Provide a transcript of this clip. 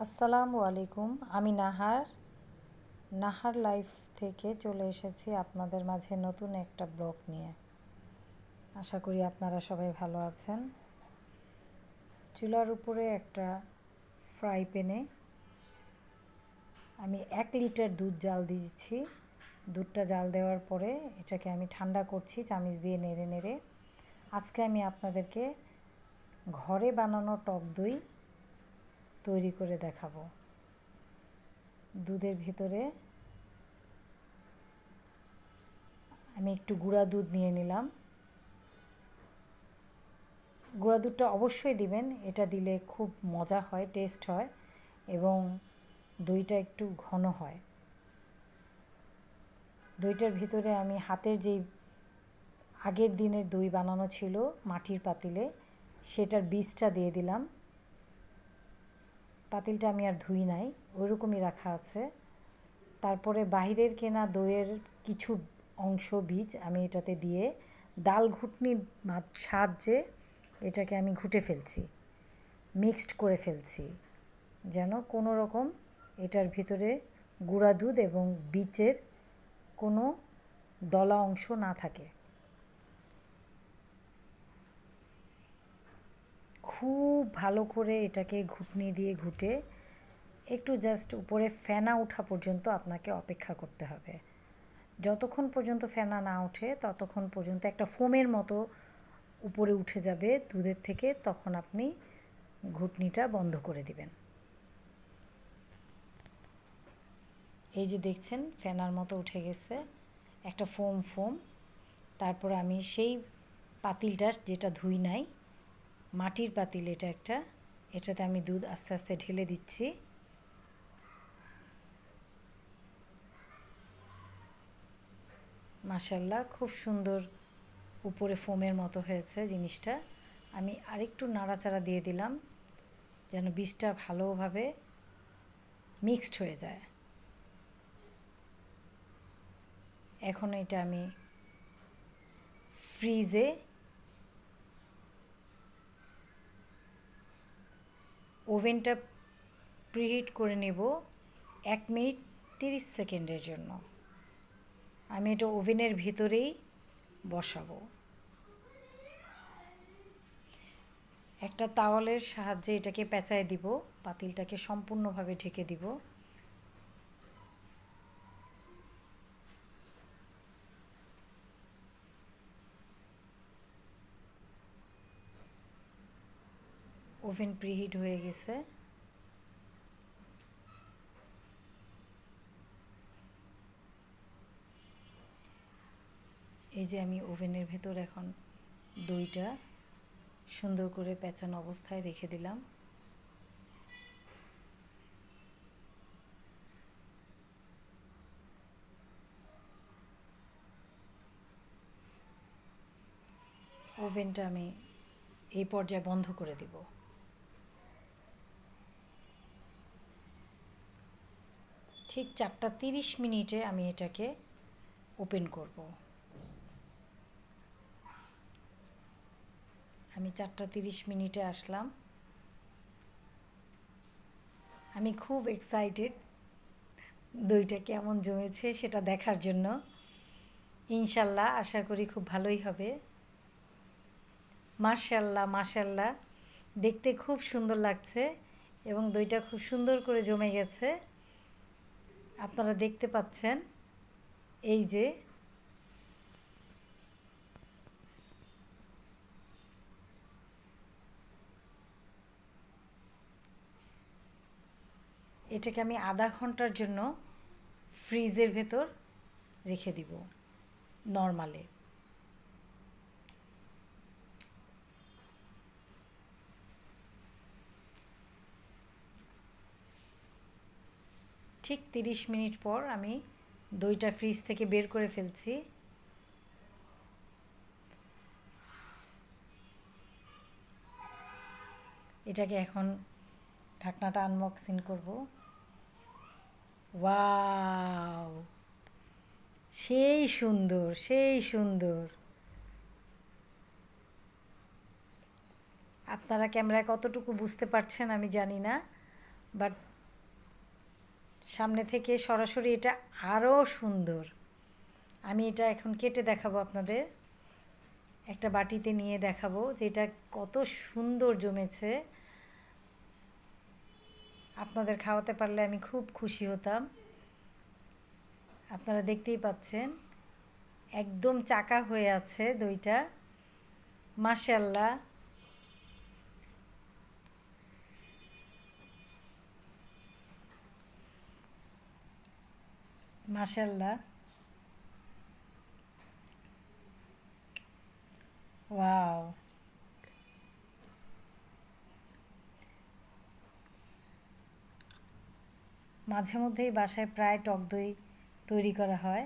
আসসালামু আলাইকুম। আমি নাহার লাইফ থেকে চলে এসেছি আপনাদের মাঝে নতুন একটা ব্লগ নিয়ে। আশা করি আপনারা সবাই ভালো আছেন। চুলার উপরে একটা ফ্রাই প্যানে আমি 1 লিটার দুধ জাল দিয়েছি। দুধটা জাল দেওয়ার পরে এটাকে আমি ঠান্ডা করছি চামচ দিয়ে নেড়ে নেড়ে। আজকে আমি আপনাদেরকে ঘরে বানানো টক দই তৈরি করে দেখাবো। দুধের ভিতরে আমি একটু গুঁড়া দুধ নিয়ে নিলাম। গুঁড়া দুধটা অবশ্যই দিবেন, এটা দিলে খুব মজা হয়, টেস্ট হয় এবং দইটা একটু ঘন হয়। দইটার ভিতরে আমি হাতের যেই আগের দিনের দই বানানো ছিল মাটির পাতিলে, সেটার বীজটা দিয়ে দিলাম। পাতিলটা আমি আর ধুই নাই, ওইরকমই রাখা আছে। তারপরে বাহিরের কেনা দইয়ের কিছু অংশ বীজ আমি এটাতে দিয়ে ডাল ঘুটনির সাহায্যে এটাকে আমি ঘুটে ফেলছি, মিক্সড করে ফেলছি, যেন কোনো রকম এটার ভিতরে গুঁড়া দুধ এবং বীজের কোনো দলা অংশ না থাকে। খুব ভালো করে এটাকে ঘুটনি দিয়ে ঘুটে একটু জাস্ট উপরে ফেনা ওঠা পর্যন্ত আপনাকে অপেক্ষা করতে হবে। যতক্ষণ পর্যন্ত ফেনা না ওঠে ততক্ষণ পর্যন্ত একটা ফোমের মতো উপরে উঠে যাবে দুধের থেকে, তখন আপনি ঘুটনিটা বন্ধ করে দিবেন। এই যে দেখছেন ফেনার মতো উঠে গেছে একটা ফোম। তারপর আমি সেই পাতিলটা, যেটা ধুই নাই, মাটির পাতিল এটা একটা, এটাতে আমি দুধ আস্তে আস্তে ঢেলে দিচ্ছি। মাশাআল্লাহ, খুব সুন্দর উপরে ফোমের মতো হয়েছে জিনিসটা। আমি আরেকটু নাড়াচাড়া দিয়ে দিলাম যেন বীজটা ভালোভাবে মিক্সড হয়ে যায়। এখন এটা আমি ফ্রিজে ওভেনটা প্রিহিট করে নেব 1 মিনিট 30 সেকেন্ডের জন্য। আমি এটা ওভেনের ভিতরেই বসাবো। একটা তাওয়ালের সাহায্যে এটাকে পেঁচায় দিব, পাতিলটাকে সম্পূর্ণভাবে ঢেকে দিব। ওভেন প্রিহিট হয়ে গেছে। এই যে আমি ওভেনের ভেতর এখন দইটা সুন্দর করে পেঁচানো অবস্থায় রেখে দিলাম। ওভেনটা আমি এই পর্যায়ে বন্ধ করে দিব। ঠিক 4টা 30 মিনিটে আমি এটাকে ওপেন করব। আমি 4টা 30 মিনিটে আসলাম। আমি খুব এক্সাইটেড দইটা কেমন জমেছে সেটা দেখার জন্য। ইনশাল্লাহ আশা করি খুব ভালোই হবে। মাশাল্লাহ, দেখতে খুব সুন্দর লাগছে এবং দইটা খুব সুন্দর করে জমে গেছে। আপনারা দেখতে পাচ্ছেন, এই যে এটাকে আমি আধা ঘন্টার জন্য ফ্রিজের ভেতর রেখে দিব নরমালে। ঠিক 30 মিনিট পর আমি দইটা ফ্রিজ থেকে বের করে ফেলছি। এটাকে এখন ঢাকনাটা আনবক্সিং করব। ওয়াও, সেই সুন্দর। আপনারা ক্যামেরায় কতটুকু বুঝতে পারছেন আমি জানি না, বাট সামনে থেকে সরাসরি এটা আরও সুন্দর। আমি এটা এখন কেটে দেখাবো আপনাদের, একটা বাটিতে নিয়ে দেখাবো যে এটা কত সুন্দর জমেছে। আপনাদের খাওয়াতে পারলে আমি খুব খুশি হতাম। আপনারা দেখতেই পাচ্ছেন একদম চাকা হয়ে আছে দইটা, মাশাআল্লাহ। মাশাআল্লাহ, ওয়াও। মাঝে মধ্যেই বাসায় প্রায় টক দই তৈরি করা হয়।